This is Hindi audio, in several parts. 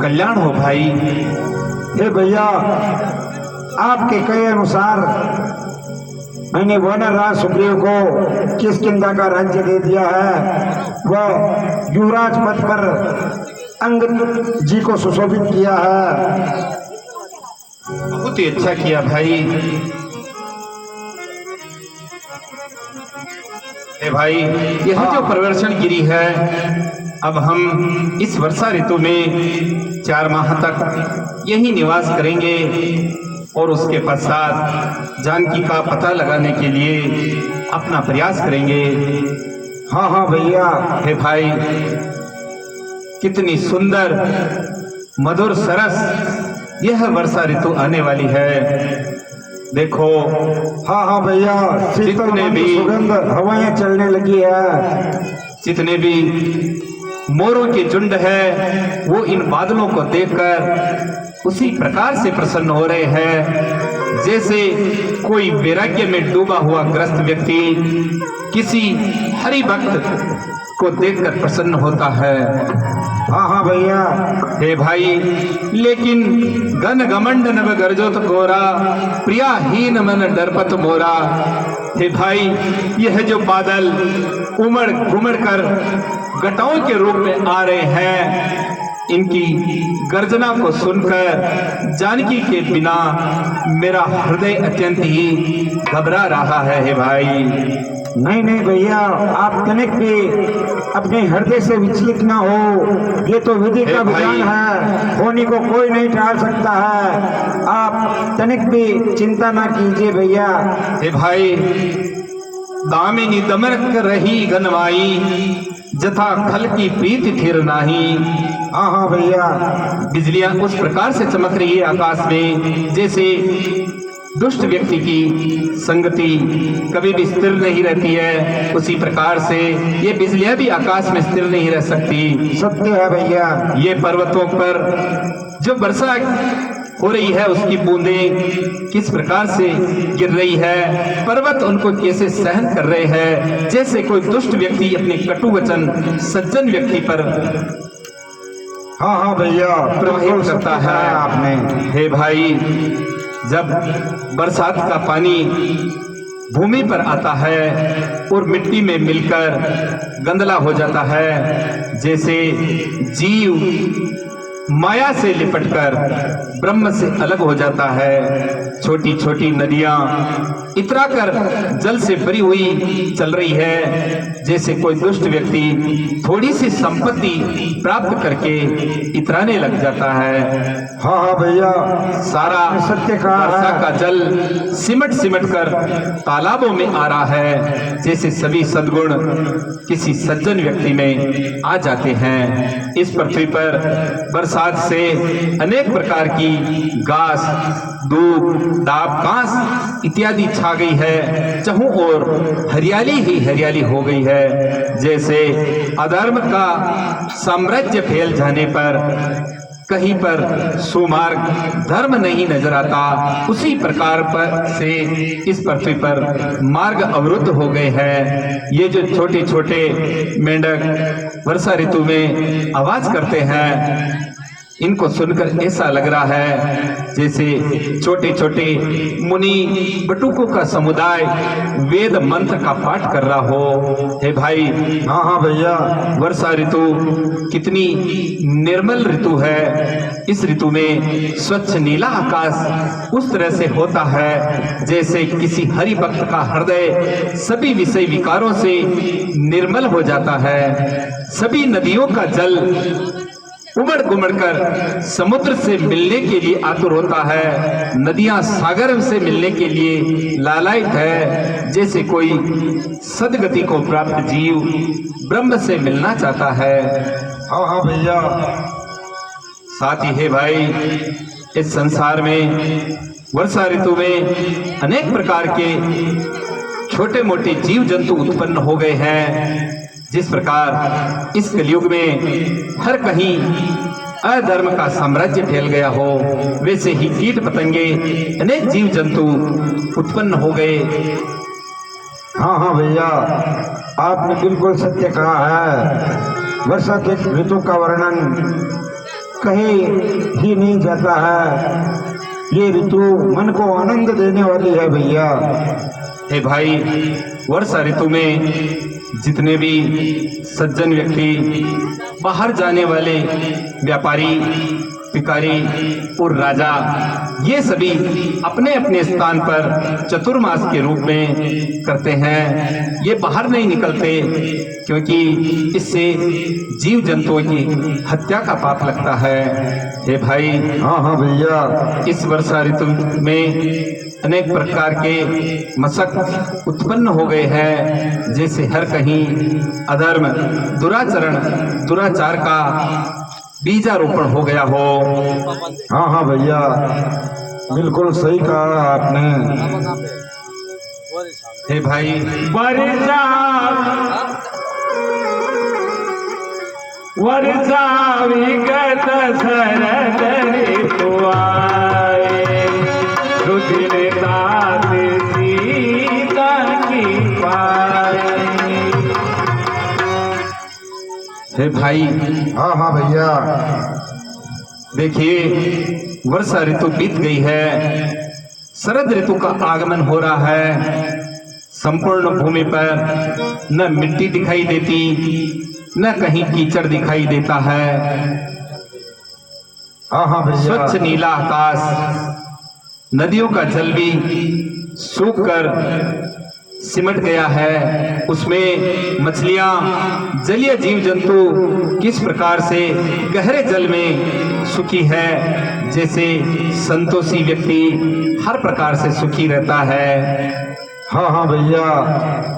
कल्याण हो भाई। हे भैया, आपके कहे अनुसार मैंने वानर राज सुग्रीव को किष्किंधा का राज्य दे दिया है। वह युवराज पद पर अंगद जी को सुशोभित किया है। बहुत ही अच्छा किया भाई। ए भाई, यह जो प्रवर्षण गिरी है, अब हम इस वर्षा ऋतु में 4 माह तक यही निवास करेंगे और उसके पश्चात जानकी का पता लगाने के लिए अपना प्रयास करेंगे। हाँ हाँ भैया। हे भाई, कितनी सुंदर मधुर सरस यह वर्षा ऋतु आने वाली है। देखो, हाँ हाँ भैया, जितने भी सुगंध हवाएं चलने लगी है। जितने भी मोरों के झुंड है वो इन बादलों को देखकर उसी प्रकार से प्रसन्न हो रहे हैं जैसे कोई वैराग्य में डूबा हुआ ग्रस्त व्यक्ति किसी हरि भक्त को देखकर प्रसन्न होता है। हाँ हाँ भैया। हे भाई, लेकिन गन घमंड नव गर्जोत गोरा, प्रियाहीन मन डरपत मोरा। हे भाई, यह जो बादल उमड़ घुमड़ कर घटाओं के रूप में आ रहे हैं, इनकी गर्जना को सुनकर जानकी के बिना मेरा हृदय अत्यंत ही घबरा रहा है। हे भाई, नहीं नहीं भैया, आप तनिक भी अपने हृदय से विचलित ना हो। ये तो विधि का विधान है, होने को कोई नहीं टाल सकता है। आप तनिक भी चिंता ना कीजिए भैया। हे भाई, दामिनी दमरक रही गनवाई, जथा खल की प्रीति थिर नाही। हाँ हाँ भैया। बिजलियां उस प्रकार से चमक रही है आकाश में जैसे दुष्ट व्यक्ति की संगति कभी भी स्थिर नहीं रहती है, उसी प्रकार से ये बिजलियां भी आकाश में स्थिर नहीं रह सकती। सत्य है भैया। ये पर्वतों पर जो वर्षा हो रही है उसकी बूंदें किस प्रकार से गिर रही है, पर्वत उनको कैसे सहन कर रहे हैं, जैसे कोई दुष्ट व्यक्ति अपने कटु वचन सज्जन व्यक्ति पर हाँ हाँ भैया प्रभावित करता है। आपने हे भाई, जब बरसात का पानी भूमि पर आता है और मिट्टी में मिलकर गंदला हो जाता है, जैसे जीव माया से लिपटकर ब्रह्म से अलग हो जाता है। छोटी छोटी नदियां इतराकर जल से भरी हुई चल रही है, जैसे कोई दुष्ट व्यक्ति थोड़ी सी संपत्ति प्राप्त करके इतराने लग जाता है। हाँ हाँ भैया, सारा सत्य का वर्षा का जल सिमट सिमट कर तालाबों में आ रहा है, जैसे सभी सद्गुण किसी सज्जन व्यक्ति में आ जाते हैं। इस पृथ्वी पर बरसात से अनेक प्रकार की घास, दूब, डाब, कांस इत्यादि छा गई है। चहु और हरियाली ही हरियाली हो गई है, जैसे अधर्म का साम्राज्य फैल जाने पर कहीं पर सुमार्ग धर्म नहीं नजर आता, उसी प्रकार पर से इस पृथ्वी पर मार्ग अवरुद्ध हो गए हैं। ये जो छोटे छोटे मेंढक वर्षा ऋतु में आवाज करते हैं, इनको सुनकर ऐसा लग रहा है जैसे छोटे छोटे मुनि बटुकों का समुदाय वेद मंत्र का पाठ कर रहा हो। हे भाई, हाँ हाँ भैया, वर्षा ऋतु कितनी निर्मल ऋतु है। इस ऋतु में स्वच्छ नीला आकाश उस तरह से होता है जैसे किसी हरि भक्त का हृदय सभी विषय विकारों से निर्मल हो जाता है। सभी नदियों का जल उमड़ घुमड़ कर समुद्र से मिलने के लिए आतुर होता है। नदियां सागर से मिलने के लिए लालायित है, जैसे कोई सदगति को प्राप्त जीव ब्रह्म से मिलना चाहता है। हाँ हाँ भैया। साथ ही है भाई, इस संसार में वर्षा ऋतु में अनेक प्रकार के छोटे मोटे जीव जंतु उत्पन्न हो गए हैं। जिस प्रकार इस कलयुग में हर कहीं अधर्म का साम्राज्य फैल गया हो, वैसे ही कीट पतंगे अनेक जीव जंतु उत्पन्न हो गए। हाँ हाँ भैया, आपने बिल्कुल सत्य कहा है। वर्षा के ऋतु का वर्णन कहे ही नहीं जाता है। ये ऋतु मन को आनंद देने वाली है भैया। हे भाई, वर्षा ऋतु में जितने भी सज्जन व्यक्ति, बाहर जाने वाले व्यापारी, भिखारी और राजा, ये सभी अपने अपने स्थान पर चतुर्मास के रूप में करते हैं। ये बाहर नहीं निकलते क्योंकि इससे जीव जंतुओं की हत्या का पाप लगता है। हे भाई, हाँ भैया, इस वर्षा ऋतु में अनेक प्रकार के मशक उत्पन्न हो गए हैं, जैसे हर कहीं अधर्म, दुराचरण, दुराचार का बीजारोपण हो गया हो। हाँ भैया, बिल्कुल सही कहा आपने। हे भाई, वर्षा विगत शरद ऋतु आए, रुधिर दात सीता की पाए। हे भाई, हाँ भैया, देखिए वर्षा ऋतु बीत गई है, शरद ऋतु का आगमन हो रहा है। संपूर्ण भूमि पर न मिट्टी दिखाई देती, न कहीं कीचड़ दिखाई देता है। हाँ भैया, स्वच्छ नीला आकाश, नदियों का जल भी सूख कर सिमट गया है। उसमें मछलियां, जलीय जीव जंतु किस प्रकार से गहरे जल में सुखी है, जैसे संतोषी व्यक्ति हर प्रकार से सुखी रहता है। हाँ भैया,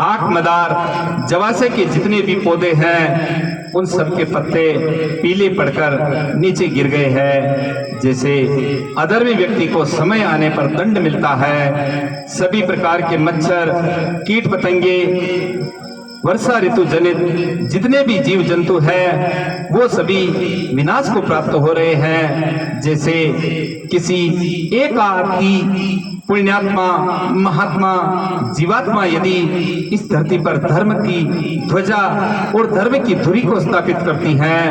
आंख मदार जवासे के जितने भी पौधे हैं, उन सब के पत्ते पीले पड़कर नीचे गिर गए हैं। जैसे अधर्मी व्यक्ति को समय आने पर दंड मिलता है, सभी प्रकार के मच्छर, कीट पतंगे, वर्षा ऋतु जनित जितने भी जीव जंतु हैं, वो सभी विनाश को प्राप्त हो रहे हैं। जैसे किसी एक आदि पुण्यात्मा, महात्मा, जीवात्मा यदि इस धरती पर धर्म की ध्वजा और धर्म की धुरी को स्थापित करती हैं।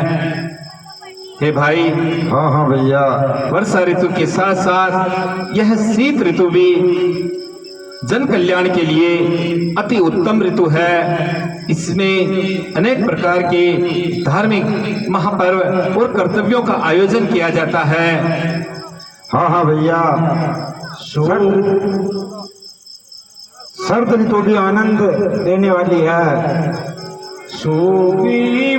हे भाई, हाँ भैया, वर्षा ऋतु के साथ साथ यह शीत ऋतु भी जन कल्याण के लिए अति उत्तम ऋतु है। इसमें अनेक प्रकार के धार्मिक महापर्व और कर्तव्यों का आयोजन किया जाता है। हाँ भैया, शरद ऋतु भी आनंद देने वाली है। सुधी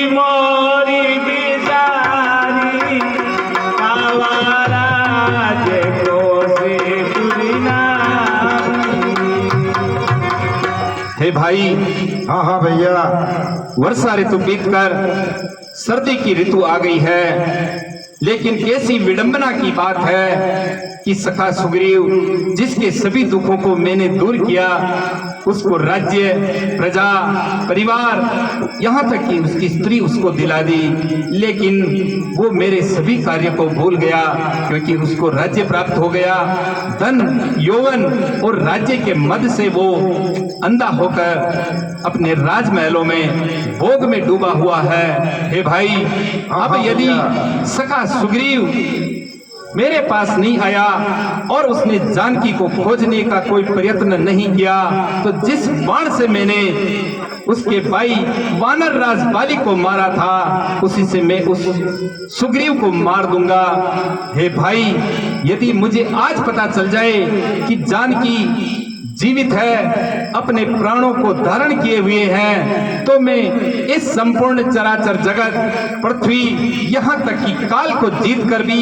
मोरी बिचारी, आवारा हे भाई, हाँ भैया, वर्षा ऋतु बीतकर सर्दी की ऋतु आ गई है। लेकिन कैसी विडंबना की बात है कि सखा सुग्रीव, जिसके सभी दुखों को मैंने दूर किया, उसको राज्य, प्रजा, परिवार, यहाँ तक कि उसकी स्त्री उसको दिला दी, लेकिन वो मेरे सभी कार्य को भूल गया, क्योंकि उसको राज्य प्राप्त हो गया। धन, यौवन और राज्य के मद से वो अंधा होकर अपने राजमहलों में भोग में डूबा हुआ है। हे भाई, अब यदि सखा सुग्रीव मेरे पास नहीं आया और उसने जानकी को खोजने का कोई प्रयत्न नहीं किया, तो जिस बाण से मैंने उसके भाई वानर राज बाली को मारा था, उसी से मैं उस सुग्रीव को मार दूंगा। हे भाई, यदि मुझे आज पता चल जाए कि जानकी जीवित है, अपने प्राणों को धारण किए हुए हैं, तो मैं इस संपूर्ण चराचर जगत, पृथ्वी, यहाँ तक कि काल को जीत कर भी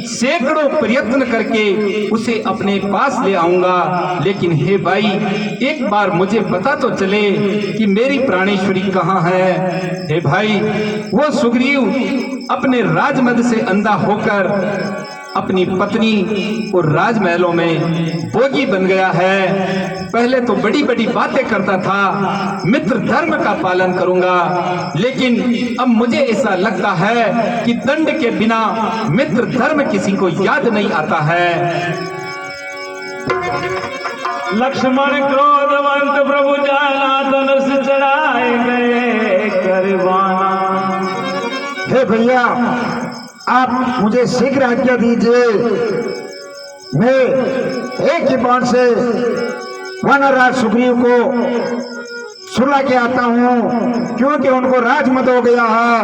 सैकड़ों प्रयत्न करके उसे अपने पास ले आऊंगा। लेकिन हे भाई, एक बार मुझे पता तो चले कि मेरी प्राणेश्वरी कहाँ है। हे भाई, वो सुग्रीव अपने राजमद से अंधा होकर अपनी पत्नी और राजमहलों में भोगी बन गया है। पहले तो बड़ी बड़ी बातें करता था, मित्र धर्म का पालन करूंगा, लेकिन अब मुझे ऐसा लगता है कि दंड के बिना मित्र धर्म किसी को याद नहीं आता है। लक्ष्मण क्रोधवंत प्रभु जाना, धनुष चढ़ाए गए करवाना। हे भैया, आप मुझे शीघ्र आज्ञा दीजिए। मैं एक ही बाण से वानरराज सुग्रीव को सुला के आता हूँ, क्योंकि उनको राजमत हो गया है।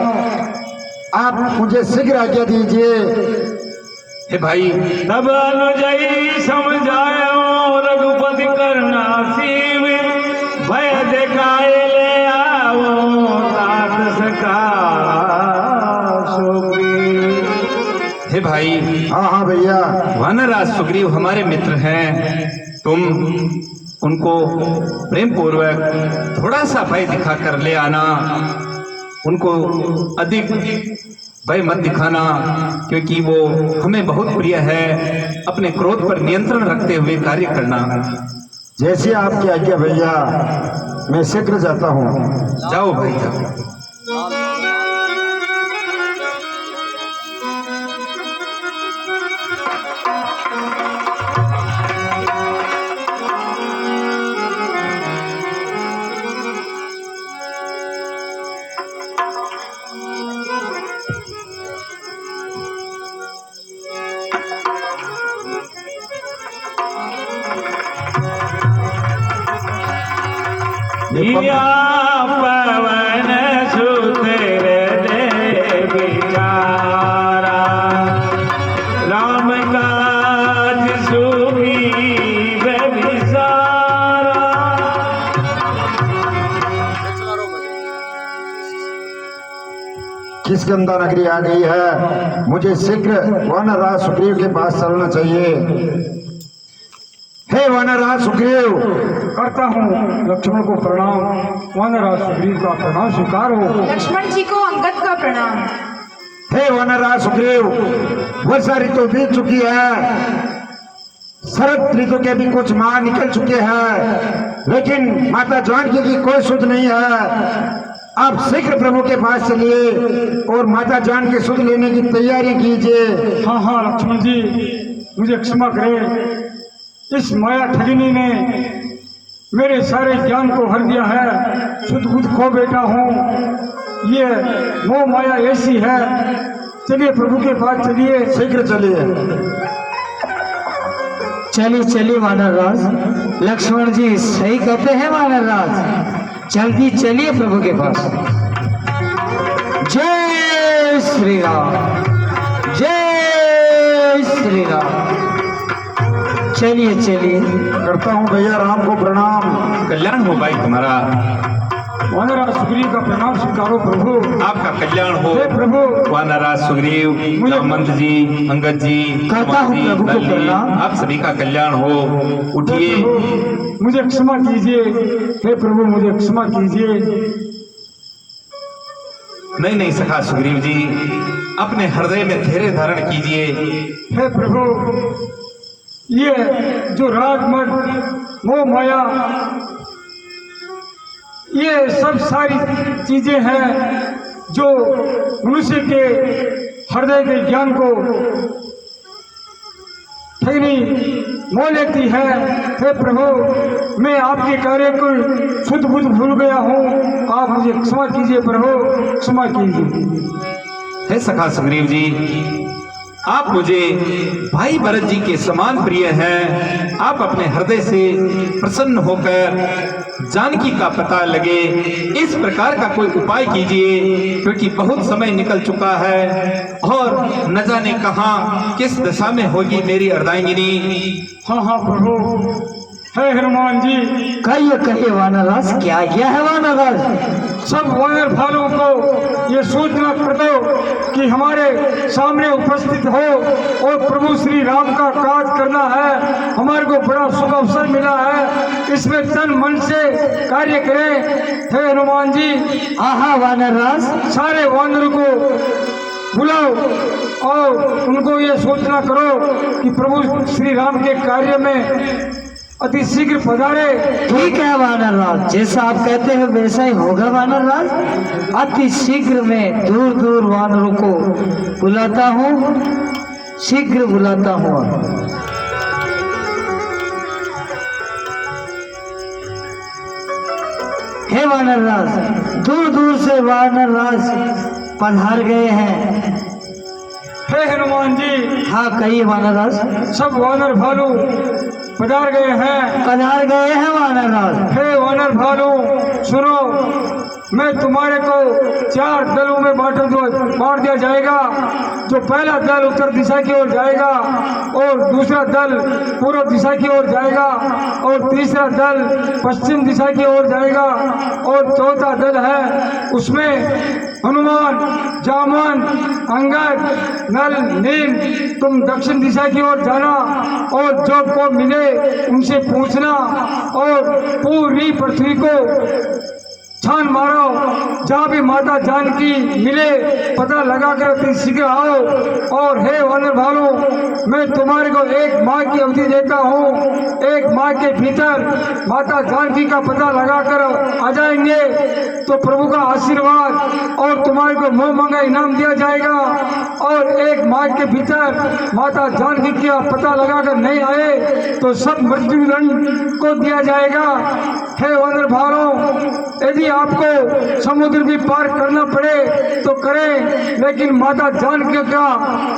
आप मुझे शीघ्र आज्ञा दीजिए। हे भाई, तब अनुजई समझायो रघुपति करना सीव, भय दिखाए ले आओ तात सका सुग्रीव। हे भाई, हाँ भैया, वानरराज सुग्रीव हमारे मित्र हैं। तुम उनको प्रेम पूर्वक थोड़ा सा भय दिखा कर ले आना। उनको अधिक भय मत दिखाना, क्योंकि वो हमें बहुत प्रिय है। अपने क्रोध पर नियंत्रण रखते हुए कार्य करना। जैसी आपकी आज्ञा भैया, मैं शीघ्र जाता हूँ। जाओ भाई जाओ। या पवन सुतर दे बिचारा, राम काज सुग्रीव बिसारा। किस गंगा नगरी आ गई है? मुझे शीघ्र वानरराज सुग्रीव के पास चलना चाहिए। हे वानरराज सुग्रीव, करता हूँ लक्ष्मण को प्रणाम। वानरराज सुग्रीव का प्रणाम स्वीकार हो। लक्ष्मण जी को अंगद का प्रणाम। हे वानरराज सुग्रीव, वर्षा ऋतु बीत चुकी है, शरद ऋतु के भी कुछ माह निकल चुके हैं, लेकिन माता जानकी की कोई सुध नहीं है। आप शीघ्र प्रभु के पास चलिए और माता जानकी सुध लेने की तैयारी कीजिए। हाँ हाँ लक्ष्मण जी, मुझे क्षमा करें। इस माया ठगिनी ने मेरे सारे ज्ञान को हर दिया है। शुद्ध बुद्ध खो बैठा हूँ। ये मोह माया ऐसी है। चलिए प्रभु के पास चलिए। शीघ्र चलिए। चलिए चलिए वानरराज, लक्ष्मण जी सही कहते हैं वानरराज। जल्दी चलिए प्रभु के पास। जय श्री राम, जय श्री राम। चलिए चलिए। करता हूँ भैया राम को प्रणाम। कल्याण हो भाई तुम्हारा। वानरराज सुग्रीव का प्रणाम स्वीकारो प्रभु। आपका कल्याण हो हे प्रभु। वानरराज सुग्रीव, जामवंत जी, अंगद जी, करता हूँ जी, प्रभु को नल जी, प्रणाम। आप सभी का कल्याण हो। उठिए। प्रभु, मुझे क्षमा कीजिए। हे प्रभु, मुझे क्षमा कीजिए। नहीं नहीं सखा सुग्रीव जी, अपने हृदय में धैर्य धारण कीजिए। हे प्रभु, ये जो राजमठ, मोह माया, ये सब सारी चीजें हैं जो मनुष्य के हृदय के ज्ञान को ठगनी मोह लेती है। हे प्रभु, मैं आपके कार्य को शुद्ध बुद्ध भूल गया हूँ। आप मुझे क्षमा कीजिए प्रभु, क्षमा कीजिए। हे सखा सुग्रीव जी, आप मुझे भाई भरत जी के समान प्रिय हैं। आप अपने हृदय से प्रसन्न होकर जानकी का पता लगे, इस प्रकार का कोई उपाय कीजिए, क्योंकि बहुत समय निकल चुका है और न जाने कहाँ किस दशा में होगी मेरी अर्धांगिनी। हाँ हाँ प्रभु। हे हनुमान जी, कहिए वानरराज, क्या किया है वानरराज? सब वानर भालुओं को ये सूचना कर दो कि हमारे सामने उपस्थित हो और प्रभु श्री राम का काज करना है। हमारे को बड़ा शुभ अवसर मिला है, इसमें तन मन से कार्य करें। हे हनुमान जी, आहा वानरराज, सारे वानरों को बुलाओ और उनको ये सूचना करो कि प्रभु श्री राम के कार्य में अति शीघ्र पधारे। ठीक है वानरराज, जैसा आप कहते हैं वैसा ही होगा वानरराज। अति शीघ्र में दूर दूर वानरों को बुलाता हूँ, शीघ्र बुलाता हूँ। हे वानरराज, दूर दूर से वानरराज पधार गए हैं। हे हनुमान जी, हाँ कहिए वानर राज। सब वानर भालू पधार गए हैं। पधार गए हैं वानर राज। हे वानर भालू सुनो, मैं तुम्हारे को 4 दलों में बांट दिया जाएगा। जो पहला दल उत्तर दिशा की ओर जाएगा और दूसरा दल पूर्व दिशा की ओर जाएगा और तीसरा दल पश्चिम दिशा की ओर जाएगा और चौथा दल है उसमें हनुमान, जामन, अंगद, नल, नील। तुम दक्षिण दिशा की ओर जाना और जो को मिले उनसे पूछना और पूरी पृथ्वी को छान मारो। जहाँ भी माता जानकी मिले पता लगा कर अति शीघ्र आओ। और हे वानर भालू, मैं तुम्हारे को 1 माह की अवधि देता हूँ। 1 माह के भीतर माता जानकी का पता लगा कर आ जाएंगे तो प्रभु का आशीर्वाद और तुम्हारे को मुँह मांगा इनाम दिया जाएगा। और 1 माह के भीतर माता जानकी का पता लगा कर नहीं आए तो सब मृत्युदंड को दिया जाएगा। हे वानर भालू, यदि आपको समुद्र भी पार करना पड़े तो करें, लेकिन माता जानकी का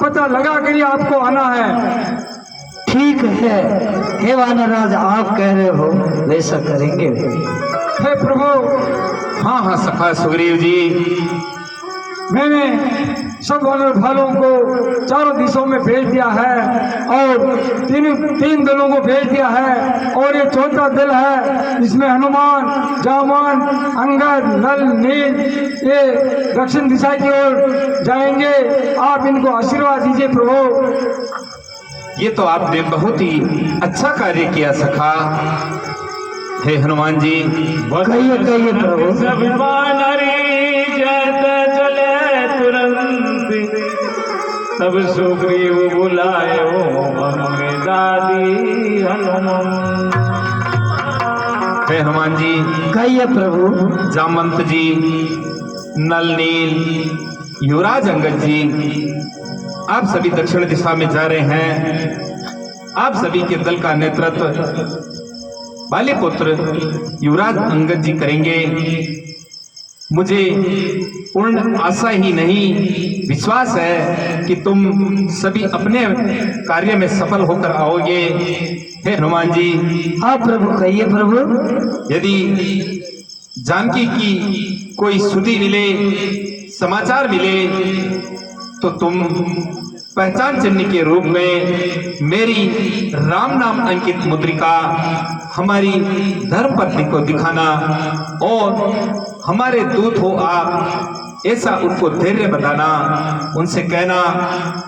पता लगा कर ही आपको आना है। ठीक है हे वानर राज, आप कह रहे हो वैसा करेंगे। हे प्रभु, हाँ हाँ सखा सुग्रीव जी, मैंने सब वानर भालुओं को चारों दिशाओं में भेज दिया है और 3 दलों को भेज दिया है। और ये चौथा दल है, इसमें हनुमान, जामन, अंगद, नल, नील ये दक्षिण दिशा की ओर जाएंगे। आप इनको आशीर्वाद दीजिए प्रभु। ये तो आपने बहुत ही अच्छा कार्य किया सखा। हे हनुमान जी, कहिए कहिए प्रभु। सब वानरी जत चले तुरंत, तब सुग्रीव बुलायो मन दादी हनुमान। हे हनुमान जी, कहिए प्रभु। जामंत जी, नल नील, युवराज अंगद जी, आप सभी दक्षिण दिशा में जा रहे हैं। आप सभी के दल का नेतृत्व बाली पुत्र युवराज अंगद जी करेंगे। मुझे पूर्ण आशा ही नहीं विश्वास है कि तुम सभी अपने कार्य में सफल होकर आओगे। हे हनुमान जी, हाँ प्रभु कहिए प्रभु। यदि जानकी की कोई सुधि मिले, समाचार मिले तो तुम पहचान चिन्ह के रूप में मेरी राम नाम अंकित मुद्रिका हमारी धर्मपत्नी को दिखाना और हमारे दूत हो आप, ऐसा उनको धैर्य बताना। उनसे कहना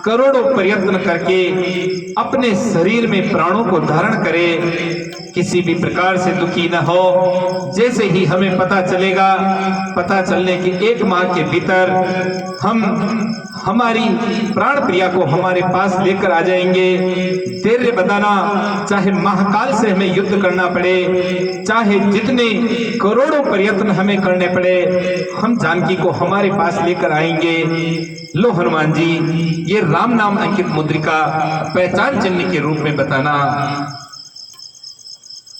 करोड़ों प्रयत्न करके अपने शरीर में प्राणों को धारण करे, किसी भी प्रकार से दुखी न हो। जैसे ही हमें पता चलेगा, पता चलने के 1 माह के भीतर हम हमारी प्राण प्रिया को हमारे पास लेकर आ जाएंगे। धैर्य बताना, चाहे महाकाल से हमें युद्ध करना पड़े, चाहे जितने करोड़ों प्रयत्न हमें करने पड़े, हम जानकी को हमारे पास लेकर आएंगे। लो हनुमान जी, ये राम नाम अंकित मुद्रिका पहचान चिन्ह के रूप में बताना।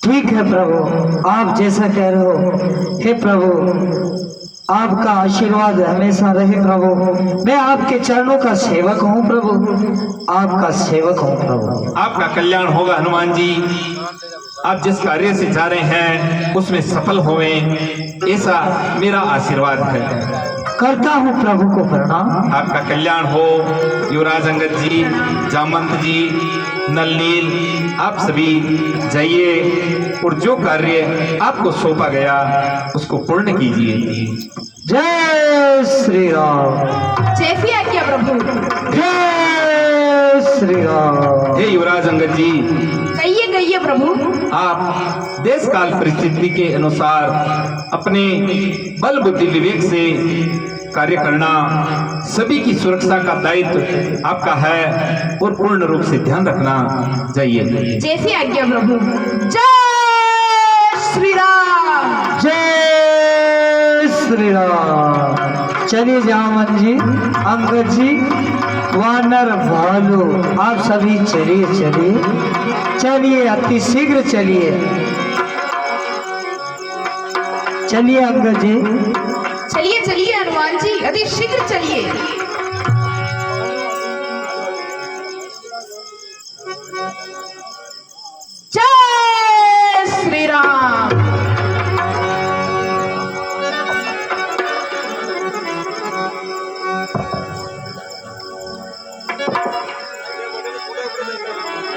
ठीक है प्रभु, आप जैसा कह रहे हो। हे प्रभु, आपका आशीर्वाद हमेशा रहे प्रभु। मैं आपके चरणों का सेवक हूँ प्रभु, आपका सेवक हूँ प्रभु। आपका कल्याण होगा हनुमान जी। आप जिस कार्य से जा रहे हैं उसमें सफल होवें, ऐसा मेरा आशीर्वाद है। करता हूँ प्रभु को प्रणाम। आपका कल्याण हो। युवराज अंगद जी, जामंत जी, नल नील, आप सभी जाइए और जो कार्य आपको सौंपा गया उसको पूर्ण कीजिए। जय श्री राम। जैसी आज्ञा प्रभु। जय श्री राम। हे युवराज अंगद जी, कहिए कहिए प्रभु। आप देश काल परिस्थिति के अनुसार अपने बल बुद्धि विवेक से कार्य करना, सभी की सुरक्षा का दायित्व आपका है और पूर्ण रूप से ध्यान रखना। जाइए। जैसी आज्ञा प्रभु। जय श्री राम। जय श्री राम। चलिए जामन जी, अंगद जी, वानर भालू, आप सभी चलिए चलिए चलिए, अति शीघ्र चलिए। चलिए अंगद जी। चलिए चलिए हनुमान जी, यदि शीघ्र चलिए